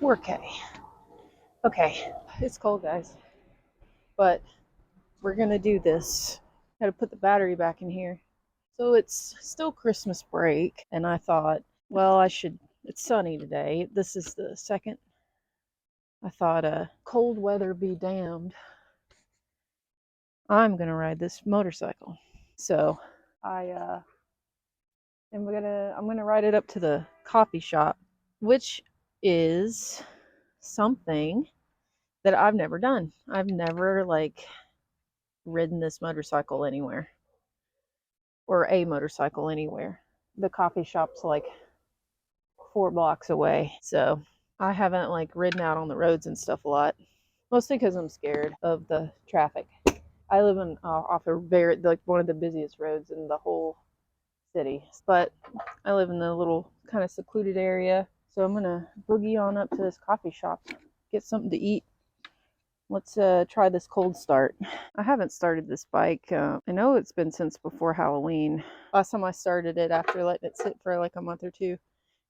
4K. Okay, it's cold, guys, but we're gonna do this. Gotta put the battery back in here. So it's still Christmas break, and I thought, well, it's sunny today. This is the second. I thought, cold weather be damned. I'm gonna ride this motorcycle. So I'm gonna ride it up to the coffee shop, which is something that I've never done. I've never ridden this motorcycle anywhere, or a motorcycle anywhere. The coffee shop's like 4 blocks away, so I haven't ridden out on the roads and stuff a lot, mostly because I'm scared of the traffic. I live off a very one of the busiest roads in the whole city, but I live in a little kind of secluded area, so I'm gonna boogie on up to this coffee shop, get something to eat. Let's try this cold start. I haven't started this bike. I know it's been since before Halloween. Last time I started it after letting it sit for like a month or two,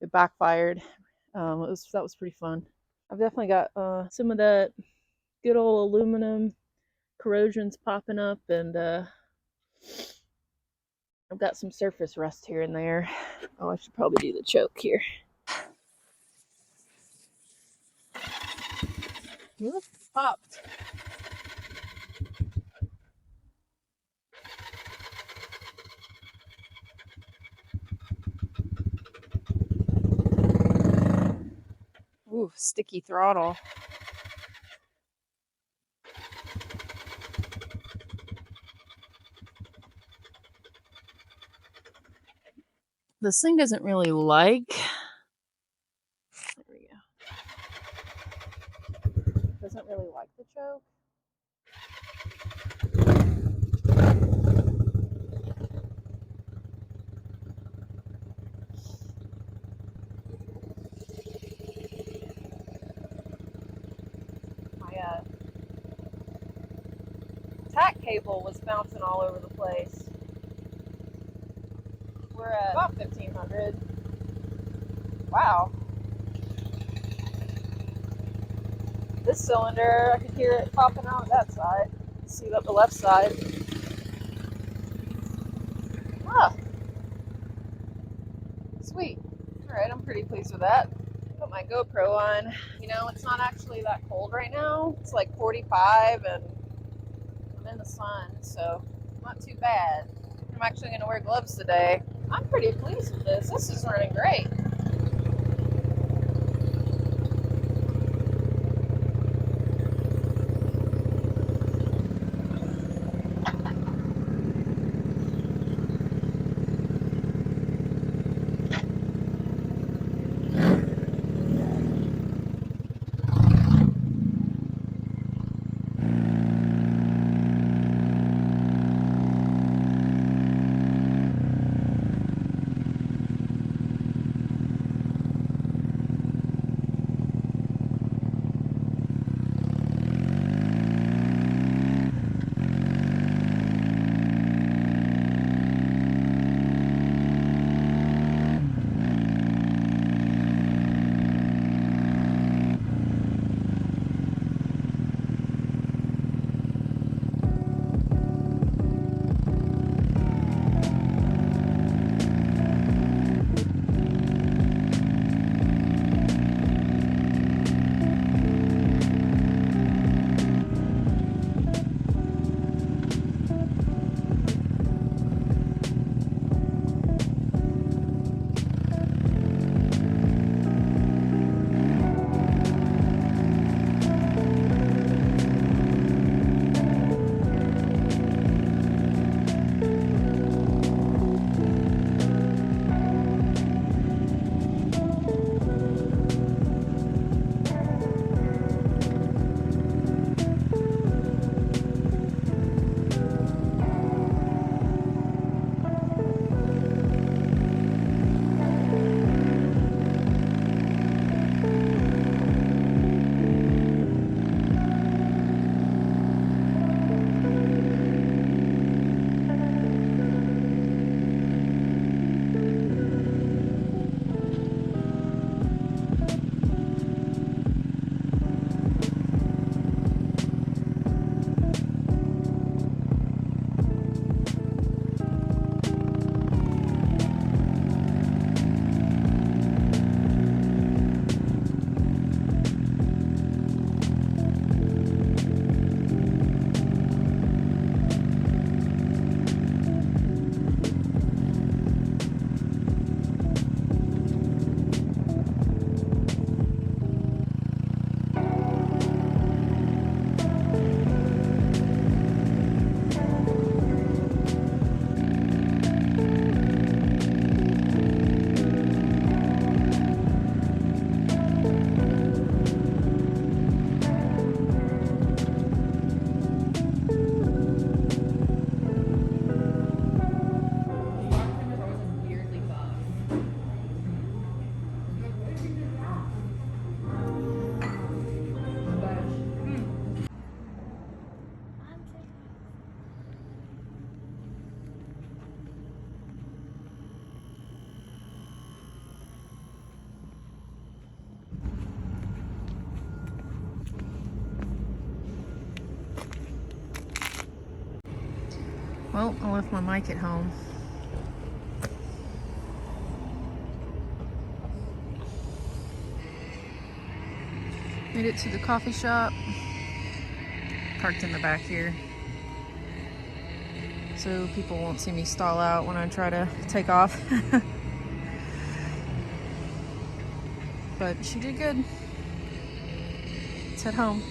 it backfired. That was pretty fun. I've definitely got some of that good old aluminum corrosions popping up, and I've got some surface rust here and there. Oh, I should probably do the choke here. Ooh, popped. Ooh, sticky throttle. This thing doesn't really like. There we go. Doesn't really like the choke. My tack cable was bouncing all over the place. We're at about 1500. Wow. This cylinder, I could hear it popping out that side. See up the left side. Ah, sweet. Alright, I'm pretty pleased with that. Put my GoPro on. You know, it's not actually that cold right now. It's like 45 and I'm in the sun, so not too bad. I'm actually going to wear gloves today. I'm pretty pleased with this. This is running great. Well, I left my mic at home. Made it to the coffee shop. Parked in the back here, so people won't see me stall out when I try to take off. But she did good. Let's head home.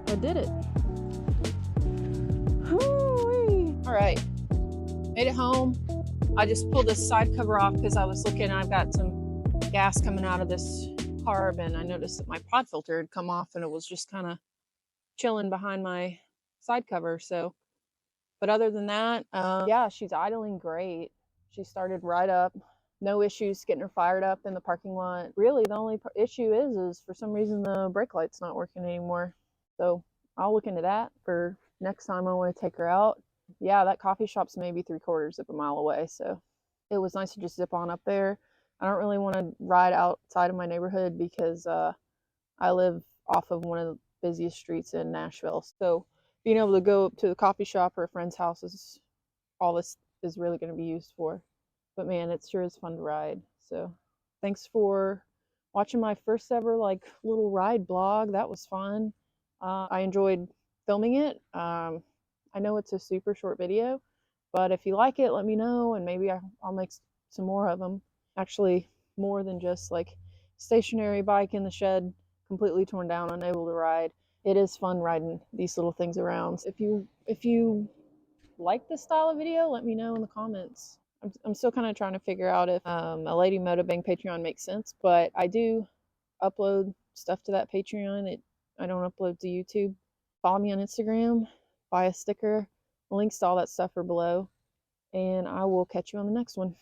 I did it. All right, made it home. I just pulled this side cover off because I was looking, I've got some gas coming out of this carb, and I noticed that my pod filter had come off and it was just kind of chilling behind my side cover. So, but other than that, yeah, she's idling great. She started right up. No issues getting her fired up in the parking lot. Really, the only issue is for some reason the brake light's not working anymore. So I'll look into that for next time I want to take her out. Yeah, that coffee shop's maybe 3/4 of a mile away, so it was nice to just zip on up there. I don't really want to ride outside of my neighborhood because I live off of one of the busiest streets in Nashville. So being able to go to the coffee shop or a friend's house is all this is really going to be used for. But man, it sure is fun to ride. So thanks for watching my first ever like little ride blog. That was fun. I enjoyed filming it. I know it's a super short video, but if you like it, let me know, and maybe I'll make some more of them. Actually, more than just like stationary bike in the shed, completely torn down, unable to ride. It is fun riding these little things around. If you like this style of video, let me know in the comments. I'm still kind of trying to figure out if a Lady Motovlog Patreon makes sense, but I do upload stuff to that Patreon. I don't upload to YouTube. Follow me on Instagram, buy a sticker. The links to all that stuff are below, and I will catch you on the next one.